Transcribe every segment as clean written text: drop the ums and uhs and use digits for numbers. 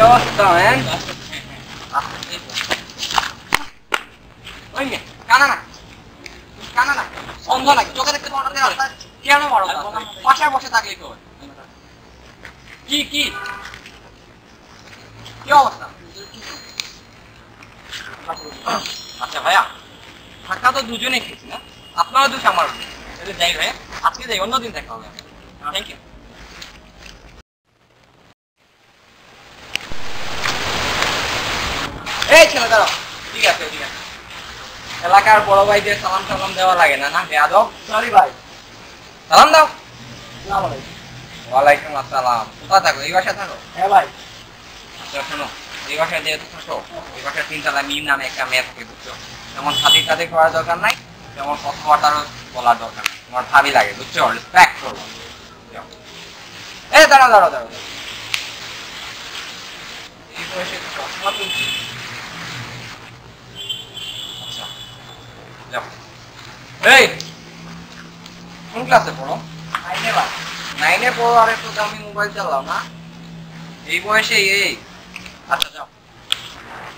অবস্থা ম্যান? ওই কানা না কানা না অন্ধ নাকি চোখে দেখতে পারো না? কেন মারো? বাসায় বসে থাকলে কি হয়? কি কি কি অবস্থা? আচ্ছা ভাইয়া টাকা তো দুজনে খেয়েছি না, আপনারা দুটো আমার যাই ভাইয়া, আজকে যাই, অন্যদিন দেখা হবে। Thank you. এই ছেলে দাঁড়াও। ঠিক আছে ঠিক আছে, এলাকার বড় ভাইদের সালাম সালাম দেওয়া লাগে না? না বেয়াদব। সরি ভাই। সালাম দাও। আসসালামু আলাইকুম। ওয়ালাইকুম আসসালাম। কোথায় থাকো? এই বাসায় থাকো? হ্যাঁ ভাই। আচ্ছা শোনো, এই বাসায় যেহেতু থাকো, এই বাসায় তিনতলা মিম নামে একটা মেয়ে থাকে, বুঝছো? যেমন খাতির খাতির করার দরকার নাই, যেমন কথাবার্তারও বলার দরকার নাই, তোমার ভাবি লাগে, বুঝছো? রেসপেক্ট করবো। এই দাঁড়াও দাঁড়াও দাঁড়াও, এই বয়সে চশমা তুলছি? আচ্ছা যাও। এই কোন ক্লাসে পড়ো? 9 এ। 9 এ পড়ো আর একটু দামি মোবাইল চালাও না এই বয়সে? এই আচ্ছা যাও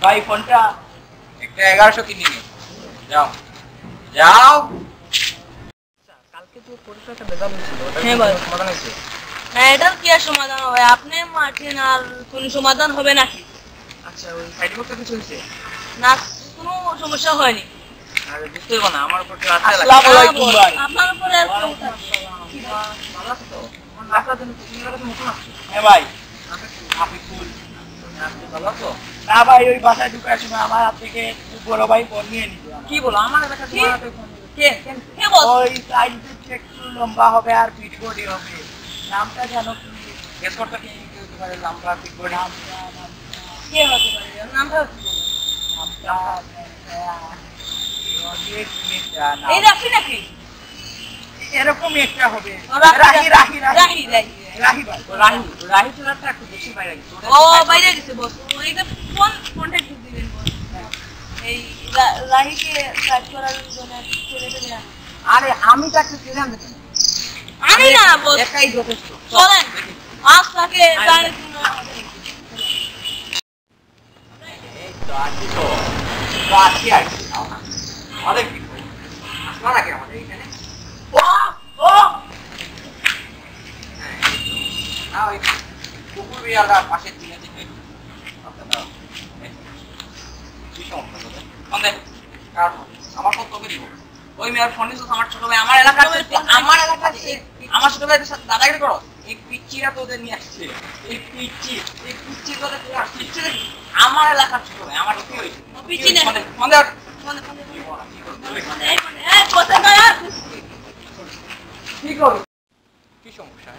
ভাই, ফোনটা একটা 1100 কিনে নিও। যাও যাও। কালকে তো পরীক্ষাটা বেজাল হয়েছিল। হ্যাঁ ভাই, সমাধান হয়েছে? হ্যাঁ এটার কি আর সমাধান হবে? আপনি মারছেন আর কোন সমাধান হবে নাকি? আচ্ছা ওই সাইড ইফেক্টটা কিছু হয়েছে? না, কোনো সমস্যা হয়নি। আরে বুঝতেই পারো না, আমার উপর কি আচ্ছা লাগে? আসসালামু আলাইকুম ভাই। আপনার উপরে আর কেউ থাকে? ভালো আছো তো? আমার ডাক্তার জন্য তুমি কাছে মুখ আসছো? হ্যাঁ ভাই। আপনি ফুল আপনি ভালো আছো? না ভাই, ওই বাসায় ঢুকার সময় আমার হাত থেকে বড় ভাই ফোন নিয়ে নিল। কি বলো? আমার এলাকা তোমার হাতে ফোন? কে কে বল? ওই সাইজটা একটু লম্বা হবে আর ফিট বডি হবে। নামটা জানো কি? গেস করতে কি হতে পারে? লম্বা ঠিক বডি? কে হতে পারে? নামটা এই রাখি নাকি? এরকমই একটা হবে। রাহি রাহি রাহি রাহি রাহি ভাই। রাহি চলাটা একটু বেশি বাইরে গেছে। ও বাইরে গেছে বস। ওইটা ফোন কন্টাক্ট দিবেন বস। এই রাহিকে কাজ করার জন্য ছেলেটা দেয়া। আরে আমি তো একটা ছিলাম দেখুন, আমি না বস, একাই যথেষ্ট। চলেন আজ তাকে জানি এই তো আছি তো, তো আছি আর কি। আমাদের কি আসবা নাকি আমাদের এখানে? ও না ওই কুকুর বিড়ালটা পাশের দিকে থেকে কি সমস্যা তোদের? ফোন দে। কার ফোন? আমার ফোন তোকে দিব? ওই মেয়ের ফোন নিছিস আমার ছোট ভাই, আমার এলাকার আমার ছোট ভাইদের সাথে দাদাগিরি করো? এই পিচ্চিরা তোদের নিয়ে আসছে, এই পিচ্চি তোদের নিয়ে আসছে। পিচ্চি দেখি আমার এলাকার ছোট ভাই, আমার কি হয়েছে? পিচ্চি না। ফোন দে, ফোন দে। কি করো? কি সমস্যা?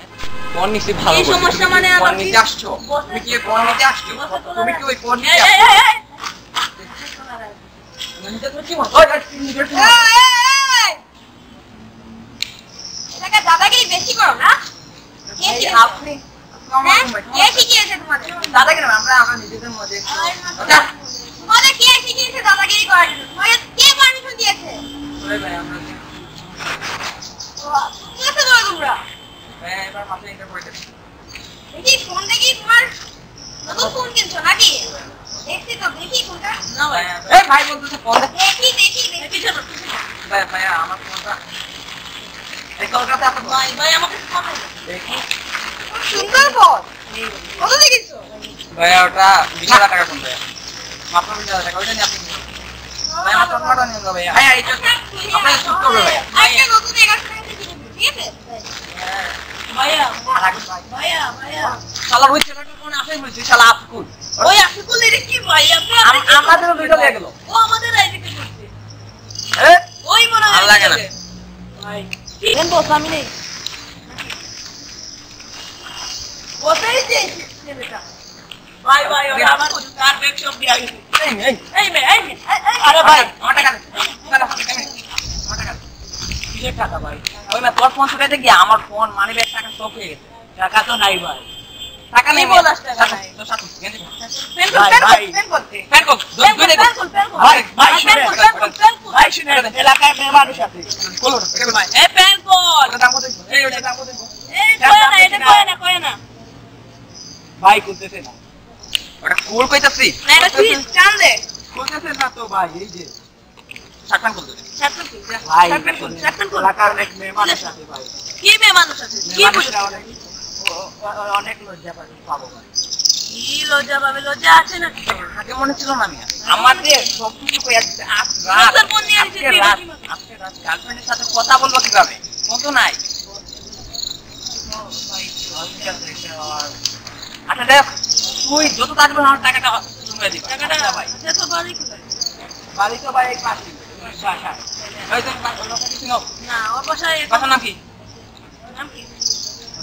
ফোন নিছি ভালো। কি সমস্যা মানে? ফোন আবার নিতে আসছো? তুমি কি ফোন নিতে আসছো? তুমি কি ওই ফোন নিতে এই আসছো? এই এই নিতে তো কি মত? ওই নিজের কি মত? এটাকে দাদাগিরি বেশি করো না? কে এই শিখিয়েছে? আপনি হ্যাঁ? কে শিখিয়েছে তোমাদের? দাদাগিরি না, আমরা নিজেদের মধ্যে আচ্ছা তোমাদের কে শিখিয়েছে দাদাগিরি করার জন্য? তোমাদের কে পারমিশন দিয়েছে? ওই ভাই আমরা কি করতে পারো তোমরা? ভাই এবার মাথায় ইন্টার করে দেন। দেখি ফোনটা কি তোমার নতুন ফোন কিনছো নাকি? দেখছি তো, দেখি ফোনটা। না ভাই, এই ভাই বলতেছে ফোন দে। দেখি পিছনে ভাই ভাই আমার ফোনটা এই কলকাতা এত ভাই ভাই আমাকে ফোন দেখি। সুন্দর ফোন। কত দেখিছো? ভাই ওটা 20,000 টাকা ফোন ভাই, মাত্র 20,000 টাকা। ওইটা নিয়ে আপনি নিন। ভাই আমার চশমাটা নিন না ভাই। হ্যাঁ এটা আপনাকে শুট করবে ভাই। একটা নতুন 11 টাকা দিয়ে কিনে দিবো, ঠিক আছে? ভাইয়া রাখুন ভাই। ভাইয়া ভাইয়া শালা ওই ছেলেটার ফোন আসেই বলছি, শালা আফকুল। ওই আশিকুল এটা কি ভাই? আপনি আমাদেরও দুইটা লেগে গেল। ও আমাদের আইডিতে করছে। হ্যাঁ ওই মনে হয় ভালো লাগে না। ভাই দেন বস, আমি নেই বসেই যে ছেলেটা। ভাই ভাই ওরা আমার কার ব্যাগ সব দিয়া গেছে। এই এই মে এই মে আরে ভাই আমার টাকা দে। দাদা আমার টাকা দে। কিসের টাকা ভাই? ওই না তোর ফোন ছুটাইতে গিয়ে আমার ফোন মানি ব্যাগ টাকা সব হয়ে গেছে। টাকা তো নাই ভাই। টাকা নেই কি বলাস টাকা নাই? তো সাথে গেঞ্জি পেন ভাই, ভাই। ফ্যান কোক দুই দেখো ভাই, ভাই, ভাই শুনে এলাকায় মেয়ে মানুষ আছে। কোলো এটা ভাই এ পেন কল ওটা দাম কত? এই ওটা দাম কত? এই কয় না, এটা কয় না ভাই করতেছে না। কইতাছি না এটা তুই টান দে বলতেছেন না তো ভাই, এই যে শাকপান করতে শার্টপ্যান্ট খুল যা ভাই, শার্টপ্যান্ট খুল এলাকার অনেক মেহমানের সাথে ভাই, কি মেয়ে মানুষ আছে কি মেহমানেরা বুঝছিস অনেক লজ্জা পাবো ভাই। কি লজ্জা পাবে লজ্জা আছে না আগে মনে ছিল না আমি আমাদের সবকিছু কই আজ রাত তোর বোন নিয়ে এসেছে, তুই বাকি মতো। আজকে রাত গার্লফ্রেন্ডের সাথে কথা বলবো কিভাবে মতো নাই আচ্ছা দেখ তুই যত তাড়াতাড়ি আমার টাকাটা জমা দিবি টাকাটা আচ্ছা ভাই আচ্ছা তো বাড়ি কোথায় বাড়ি তো ভাই এই পাশেই, বাসায়। ওই তুমি লোকে কিছু নাও না ওর বাসায় বাসার নাম কি নাম কি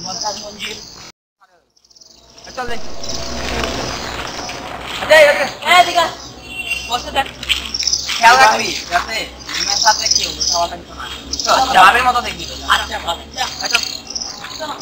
মমতাজ মঞ্জিল। চল যাই আচ্ছা এই দিকা বসে দেখ খেয়াল রাখবি যাতে ডিমের সাথে কেউ খাওয়াটা কিছু না বুঝছো? যাবের মতো দেখবি তো। আচ্ছা ভালো যা আচ্ছা চলো